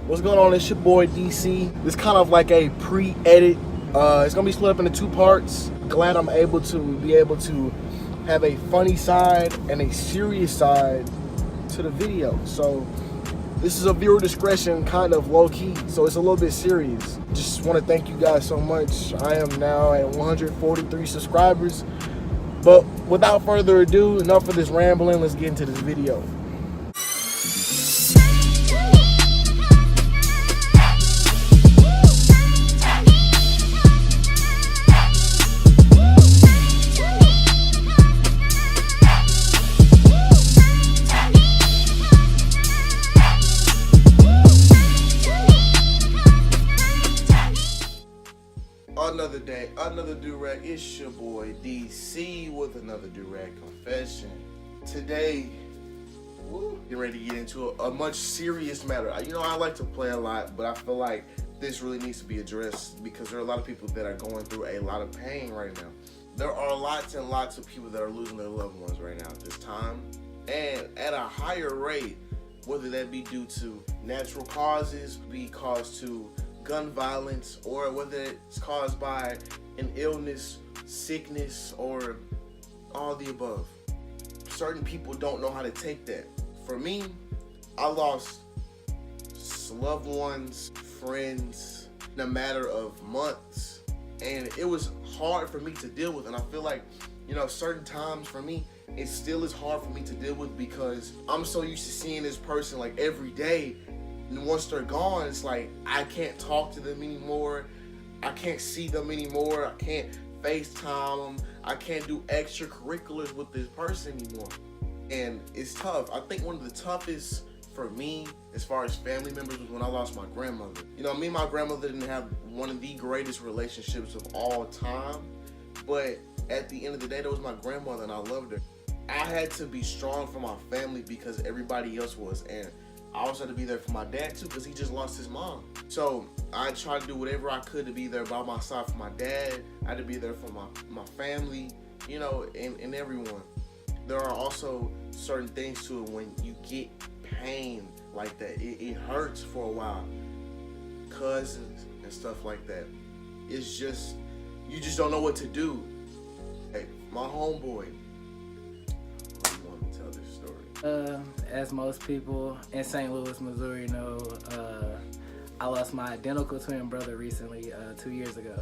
What's going on? It's your boy DC. This kind of like a pre-edit. It's gonna be split up into two parts. Glad I'm able to have a funny side and a serious side to the video. So this is a viewer discretion, kind of low key. So it's a little bit serious. Just want to thank you guys so much. I am now at 143 subscribers. But without further ado, enough of this rambling. Let's get into this video. Another day, another Durag. It's your boy DC with another Durag confession. Today, getting ready to get into a much serious matter. You know, I like to play a lot, but I feel like this really needs to be addressed because there are a lot of people that are going through a lot of pain right now. There are lots and lots of people that are losing their loved ones right now at this time, and at a higher rate, whether that be due to natural causes, be caused to gun violence, or whether it's caused by an illness, sickness, or all the above. Certain people don't know how to take that. For me, I lost loved ones, friends in a matter of months, and it was hard for me to deal with. And I feel like, you know, certain times for me, it still is hard for me to deal with because I'm so used to seeing this person like every day. And once they're gone, it's like I can't talk to them anymore. I can't see them anymore. I can't FaceTime them. I can't do extracurriculars with this person anymore. And it's tough. I think one of the toughest for me as far as family members was when I lost my grandmother. You know, me and my grandmother didn't have one of the greatest relationships of all time. But at the end of the day, that was my grandmother and I loved her. I had to be strong for my family because everybody else was. And I also had to be there for my dad too because he just lost his mom. So I tried to do whatever I could to be there by my side for my dad. I had to be there for my family, you know, and everyone. There are also certain things to it when you get pain like that. It hurts for a while. Cousins and stuff like that. It's just, you just don't know what to do. Hey, my homeboy, as most people in St. Louis, Missouri know, I lost my identical twin brother recently, 2 years ago.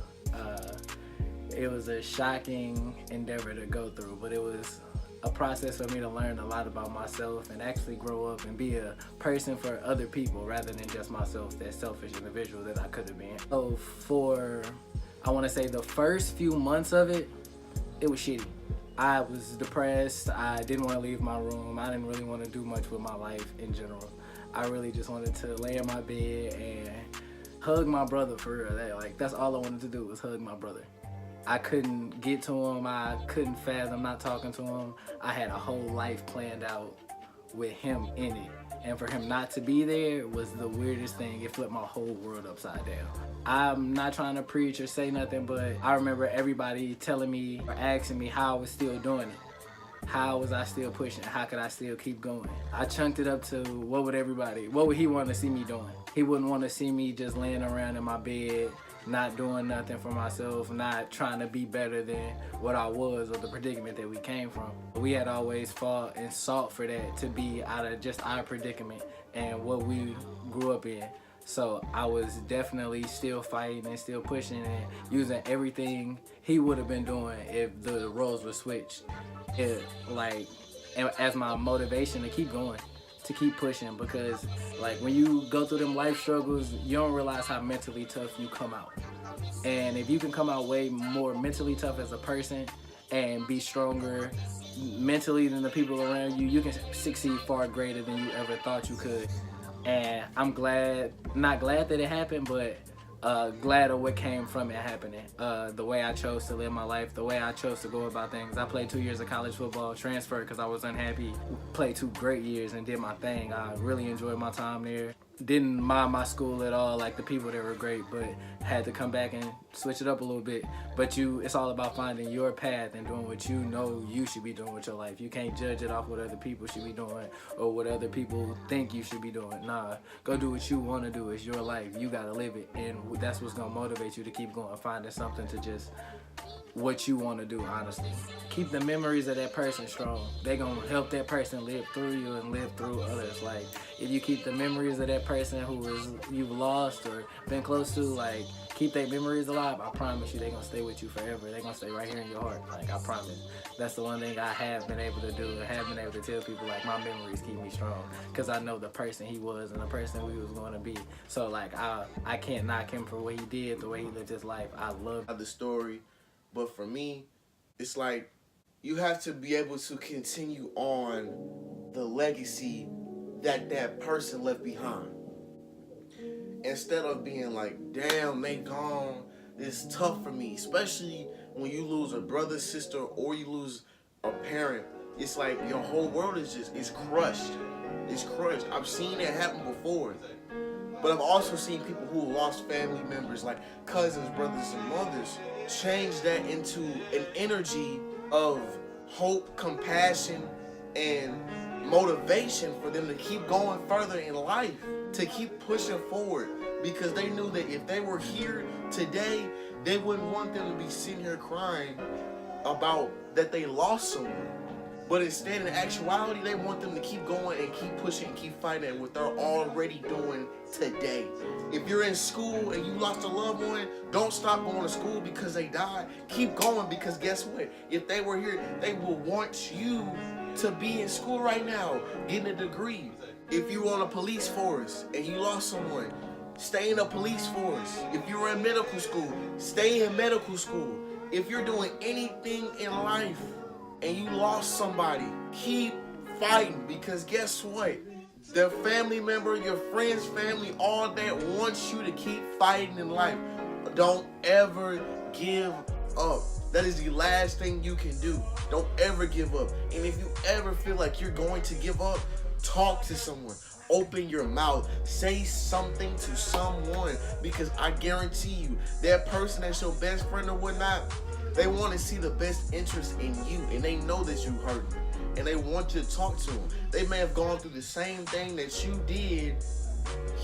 It was a shocking endeavor to go through, but it was a process for me to learn a lot about myself and actually grow up and be a person for other people rather than just myself, that selfish individual that I could have been. So for, I want to say the first few months of it, it was shitty. I was depressed. I didn't want to leave my room. I didn't really want to do much with my life in general. I really just wanted to lay in my bed and hug my brother for real. That's all I wanted to do was hug my brother. I couldn't get to him. I couldn't fathom not talking to him. I had a whole life planned out with him in it. And for him not to be there was the weirdest thing. It flipped my whole world upside down. I'm not trying to preach or say nothing, but I remember everybody telling me or asking me how I was still doing it. How was I still pushing? How could I still keep going? I chunked it up to what would he want to see me doing? He wouldn't want to see me just laying around in my bed, not doing nothing for myself, not trying to be better than what I was or the predicament that we came from. We had always fought and sought for that, to be out of just our predicament and what we grew up in. So I was definitely still fighting and still pushing and using everything he would have been doing if the roles were switched. As my motivation to keep going, to keep pushing, because like when you go through them life struggles, you don't realize how mentally tough you come out. And if you can come out way more mentally tough as a person and be stronger mentally than the people around you, you can succeed far greater than you ever thought you could. And I'm glad, not glad that it happened, but glad of what came from it happening. The way I chose to live my life, the way I chose to go about things. I played 2 years of college football, transferred because I was unhappy, played 2 great years and did my thing. I really enjoyed my time there. didn't mind my school at all, like the people that were great, but had to come back and switch it up a little bit. But it's all about finding your path and doing what you know you should be doing with your life. You can't judge it off what other people should be doing or what other people think you should be doing. Nah, go do what you want to do. It's your life. You got to live it. And that's what's going to motivate you to keep going, finding something to just what you want to do, honestly. Keep the memories of that person strong. They're going to help that person live through you and live through others. Like, if you keep the memories of that person you've lost or been close to, like, keep their memories alive, I promise you they're going to stay with you forever. They're going to stay right here in your heart. Like, I promise. That's the one thing I have been able to do. I have been able to tell people, like, my memories keep me strong because I know the person he was and the person we was going to be. So, like, I can't knock him for what he did, the way he lived his life. I love the story. But for me, it's like you have to be able to continue on the legacy that person left behind. Instead of being like, damn, they gone, it's tough for me. Especially when you lose a brother, sister, or you lose a parent. It's like your whole world is crushed. It's crushed. I've seen it happen before. But I've also seen people who lost family members, like cousins, brothers, and mothers, change that into an energy of hope, compassion, and motivation for them to keep going further in life, to keep pushing forward, because they knew that if they were here today, they wouldn't want them to be sitting here crying about that they lost someone. But instead, in actuality, they want them to keep going and keep pushing and keep fighting what they're already doing today. If you're in school and you lost a loved one, don't stop going to school because they died. Keep going, because guess what? If they were here, they will want you to be in school right now, getting a degree. If you were on a police force and you lost someone, stay in a police force. If you were in medical school, stay in medical school. If you're doing anything in life and you lost somebody, keep fighting, because guess what? Their family member, your friend's family, all that wants you to keep fighting in life. Don't ever give up. That is the last thing you can do. Don't ever give up. And if you ever feel like you're going to give up, talk to someone. Open your mouth. Say something to someone, because I guarantee you, that person that's your best friend or whatnot, they want to see the best interest in you, and they know that you hurt them, and they want you to talk to them. They may have gone through the same thing that you did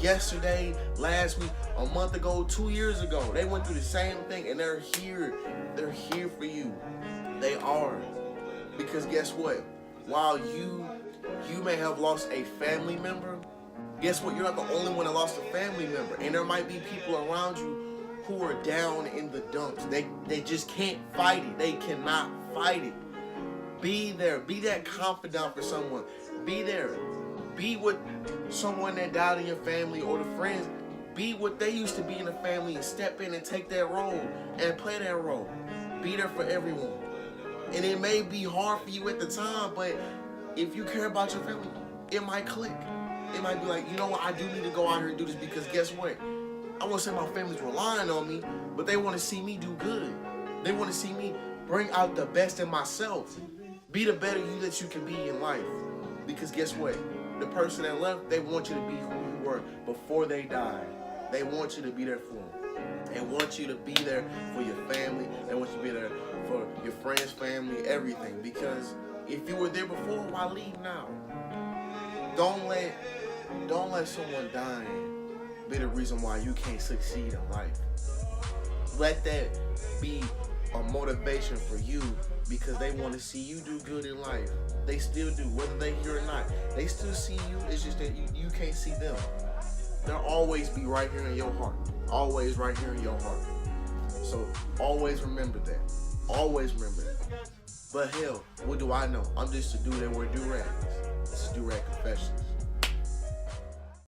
yesterday, last week, a month ago, 2 years ago. They went through the same thing, and they're here. They're here for you. They are. Because guess what? While you may have lost a family member, guess what? You're not the only one that lost a family member, and there might be people around you who are down in the dumps. They just can't fight it. They cannot fight it. Be there. Be that confidant for someone. Be there. Be with someone that died in your family, or the friends. Be what they used to be in the family, and step in and take that role and play that role. Be there for everyone. And it may be hard for you at the time, but if you care about your family, it might click. It might be like, you know what, I do need to go out here and do this, because guess what? I won't say my family's relying on me, but they want to see me do good. They want to see me bring out the best in myself. Be the better you that you can be in life. Because guess what? The person that left, they want you to be who you were before they died. They want you to be there for them. They want you to be there for your family. They want you to be there for your friends, family, everything. Because if you were there before, why leave now? Don't let someone dying be the reason why you can't succeed in life. Let that be a motivation for you, because they want to see you do good in life. They still do, whether they here or not. They still see you. It's just that you can't see them. They'll always be right here in your heart. Always right here in your heart. So always remember that. Always remember that. But hell, what do I know? I'm just a dude that wear do-rags. This is Durag Confessions.